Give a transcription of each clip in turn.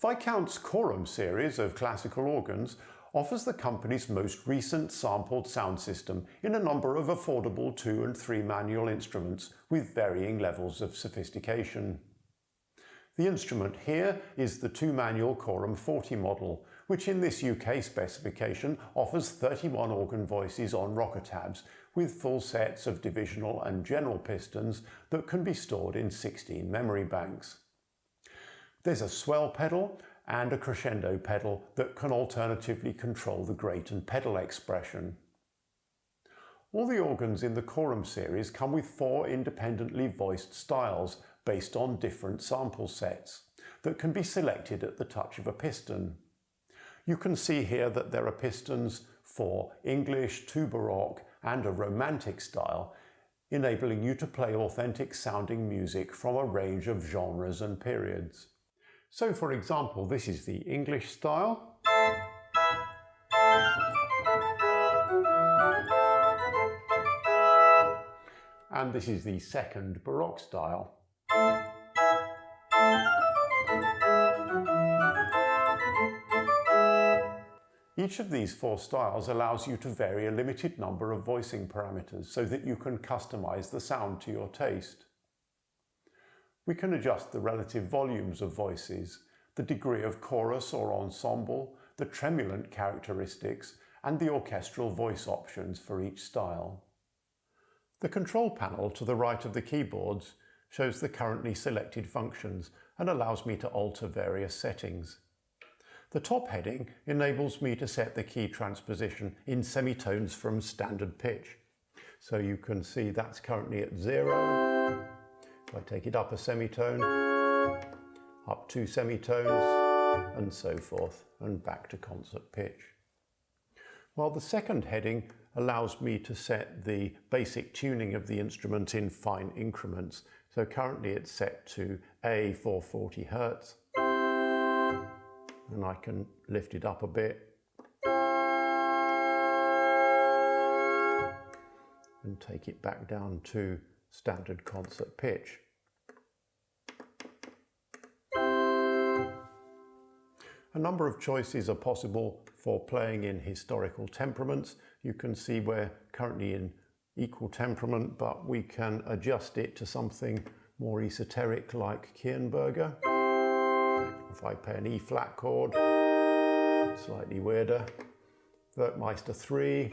Viscount's Chorum series of classical organs offers the company's most recent sampled sound system in a number of affordable 2- and 3-manual instruments with varying levels of sophistication. The instrument here is the 2-manual Quorum 40 model, which in this UK specification offers 31 organ voices on rocker tabs with full sets of divisional and general pistons that can be stored in 16 memory banks. There's a swell pedal and a crescendo pedal that can alternatively control the grate and pedal expression. All the organs in the Quorum series come with 4 independently voiced styles based on different sample sets that can be selected at the touch of a piston. You can see here that there are pistons for English, 2 Baroque and a Romantic style, enabling you to play authentic sounding music from a range of genres and periods. So for example, this is the English style. And this is the second Baroque style. Each of these 4 styles allows you to vary a limited number of voicing parameters so that you can customize the sound to your taste. We can adjust the relative volumes of voices, the degree of chorus or ensemble, the tremulant characteristics, and the orchestral voice options for each style. The control panel to the right of the keyboards shows the currently selected functions and allows me to alter various settings. The top heading enables me to set the key transposition in semitones from standard pitch. So you can see that's currently at 0. If I take it up a semitone, up 2 semitones, and so forth, and back to concert pitch. While the second heading allows me to set the basic tuning of the instrument in fine increments. So currently it's set to A 440 Hz, and I can lift it up a bit and take it back down to standard concert pitch. A number of choices are possible for playing in historical temperaments. You can see we're currently in equal temperament, but we can adjust it to something more esoteric like Kirnberger. If I play an E flat chord, slightly weirder, Werkmeister 3,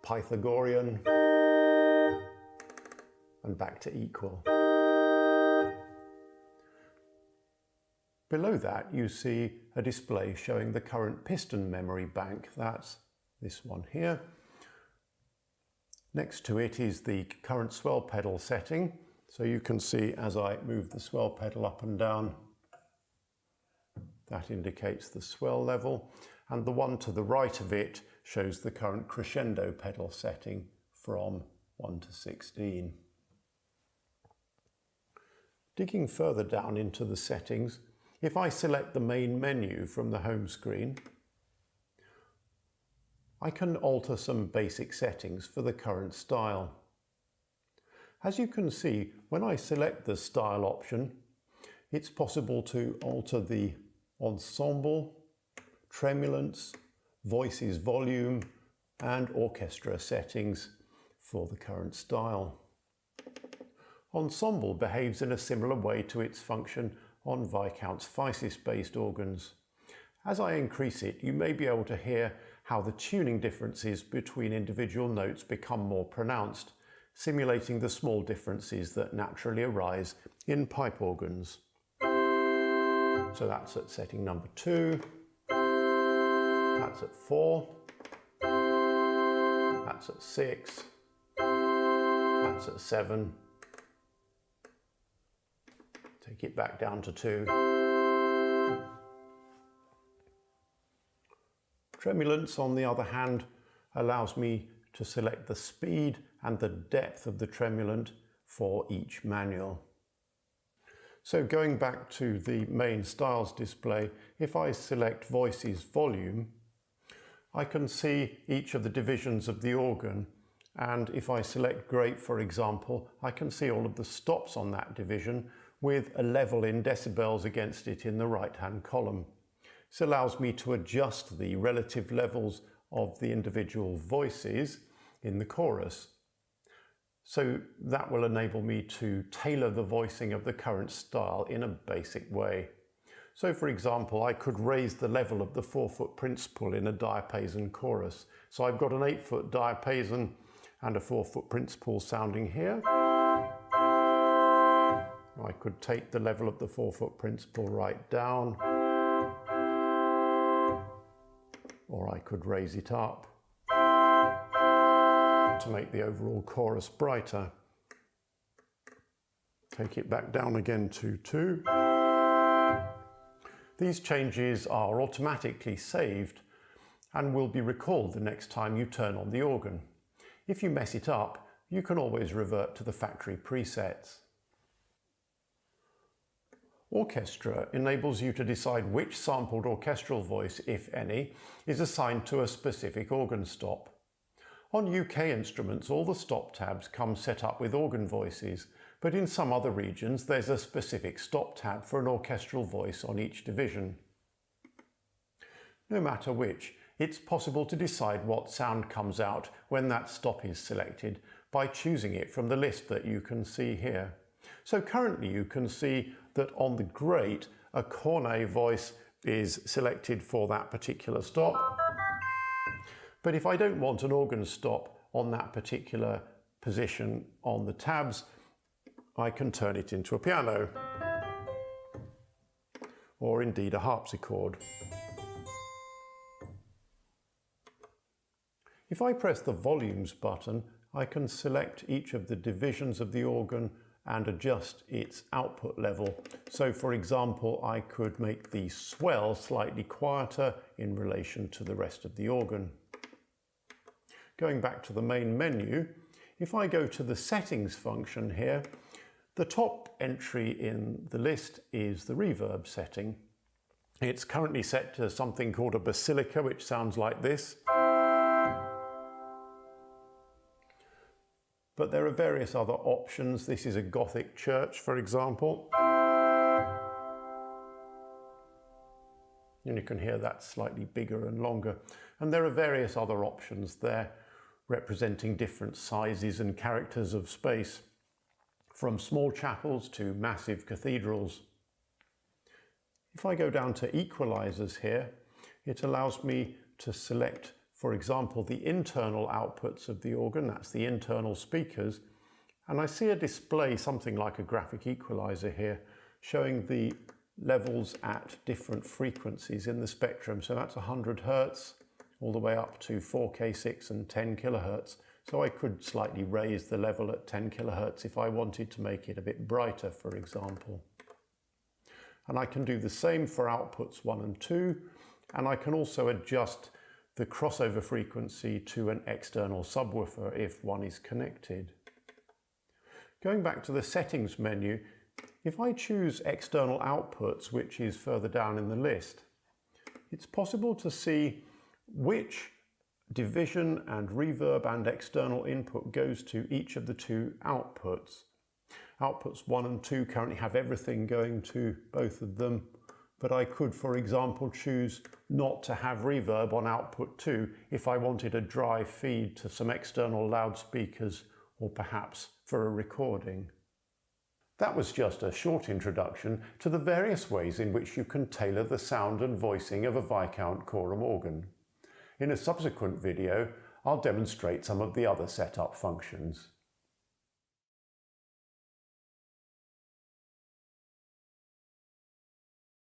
Pythagorean, and back to equal. Below that you see a display showing the current piston memory bank. That's this one here. Next to it is the current swell pedal setting. So you can see as I move the swell pedal up and down, that indicates the swell level. And the one to the right of it shows the current crescendo pedal setting from 1 to 16. Digging further down into the settings, if I select the main menu from the home screen, I can alter some basic settings for the current style. As you can see, when I select the style option, it's possible to alter the ensemble, tremulants, voices volume, and orchestra settings for the current style. Ensemble behaves in a similar way to its function on Viscount's physis-based organs. As I increase it, you may be able to hear how the tuning differences between individual notes become more pronounced, simulating the small differences that naturally arise in pipe organs. So that's at setting number 2, that's at 4, that's at 6, that's at 7, take it back down to 2. Tremulants, on the other hand, allows me to select the speed and the depth of the tremulant for each manual. So going back to the main styles display, if I select voices volume, I can see each of the divisions of the organ, and if I select grate, for example, I can see all of the stops on that division with a level in decibels against it in the right-hand column. This allows me to adjust the relative levels of the individual voices in the chorus. So that will enable me to tailor the voicing of the current style in a basic way. So for example, I could raise the level of the 4-foot principal in a diapason chorus. So I've got an 8-foot diapason and a 4-foot principal sounding here. I could take the level of the 4-foot principal right down, or I could raise it up to make the overall chorus brighter. Take it back down again to 2. These changes are automatically saved and will be recalled the next time you turn on the organ. If you mess it up, you can always revert to the factory presets. Orchestra enables you to decide which sampled orchestral voice, if any, is assigned to a specific organ stop. On UK instruments, all the stop tabs come set up with organ voices, but in some other regions there's a specific stop tab for an orchestral voice on each division. No matter which, it's possible to decide what sound comes out when that stop is selected by choosing it from the list that you can see here. So currently you can see that on the grate, a cornet voice is selected for that particular stop. But if I don't want an organ stop on that particular position on the tabs, I can turn it into a piano, or indeed a harpsichord. If I press the volumes button, I can select each of the divisions of the organ and adjust its output level. So for example, I could make the swell slightly quieter in relation to the rest of the organ. Going back to the main menu, if I go to the settings function here, the top entry in the list is the reverb setting. It's currently set to something called a basilica, which sounds like this. But there are various other options. This is a Gothic church, for example. And you can hear that slightly bigger and longer. And there are various other options there representing different sizes and characters of space, from small chapels to massive cathedrals. If I go down to equalizers here, it allows me to select, for example, the internal outputs of the organ, that's the internal speakers, and I see a display, something like a graphic equalizer here, showing the levels at different frequencies in the spectrum. So that's 100 Hertz all the way up to 4K6 and 10 kilohertz. So I could slightly raise the level at 10 kilohertz if I wanted to make it a bit brighter, for example. And I can do the same for outputs 1 and 2, and I can also adjust the crossover frequency to an external subwoofer if one is connected. Going back to the settings menu, if I choose external outputs, which is further down in the list, it's possible to see which division and reverb and external input goes to each of the 2 outputs. Outputs 1 and 2 currently have everything going to both of them, but I could, for example, choose not to have reverb on output 2 if I wanted a dry feed to some external loudspeakers or perhaps for a recording. That was just a short introduction to the various ways in which you can tailor the sound and voicing of a Viscount Chorum organ. In a subsequent video, I'll demonstrate some of the other setup functions.